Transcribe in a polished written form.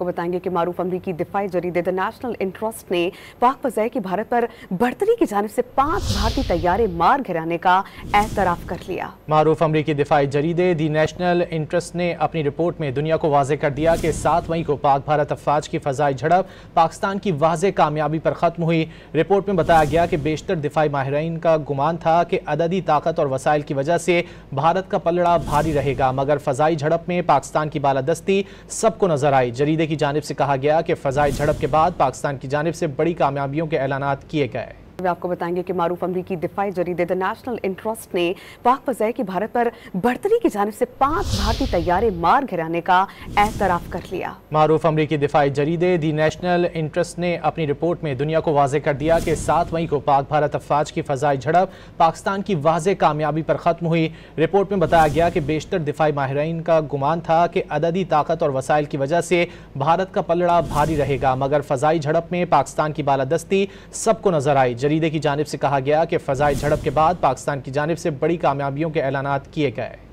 आपको बताएंगे कि मारूफ अमरीकी दिफाई जरीदे द नेशनल इंटरेस्ट ने पाक फज़ाए की भारत पर बढ़तरी की जानिब से 5 भारतीय तैयारे मार गिराने का एतराफ़ कर लिया। मारूफ अमरीकी दिफाई जरीदे दी नेशनल इंटरेस्ट ने अपनी रिपोर्ट में दुनिया को वाज़ेह कर दिया कि 7 मई को पाक भारत अफवाज की फ़ज़ाई झड़प पाकिस्तान की वाज़ेह कामयाबी पर ख़त्म हुई। रिपोर्ट में बताया गया कि बेशतर दिफाई माहिरीन का गुमान था कि अददी ताकत और वसाइल की वजह से भारत का पलड़ा भारी रहेगा, मगर फ़ज़ाई झड़प में पाकिस्तान की बालादस्ती सबको नजर आई। जरीदे की जानिब से कहा गया कि फ़ज़ाई झड़प के बाद पाकिस्तान की जानिब से बड़ी कामयाबियों के ऐलानात किए गए। आपको बताएंगे कि मारूफ अमरीकी दिफाई जरीदे द नेशनल इंटरेस्ट ने पाक फज़ाए की भारत पर बढ़तरी की जानिब से 5 भारतीय तैयारे मार गिराने का एतराफ़ कर लिया। मारूफ अमरीकी दिफाई जरीदे दी नेशनल इंटरेस्ट ने अपनी रिपोर्ट में दुनिया को वाज़ेह कर दिया कि 7 मई को पाक भारत अफवाज की फ़ज़ाई झड़प पाकिस्तान की वाज़ेह कामयाबी पर ख़त्म हुई। रिपोर्ट में बताया गया कि बेशतर दिफाई माहिरीन का गुमान था कि अददी ताकत और वसाइल की वजह से भारत का पलड़ा भारी रहेगा, मगर फ़ज़ाई झड़प में पाकिस्तान की बालादस्ती सबको नजर आई। जरीदे की जानिब से कहा गया कि फ़ज़ाई झड़प के बाद पाकिस्तान की जानिब से बड़ी कामयाबियों के ऐलानात किए गए।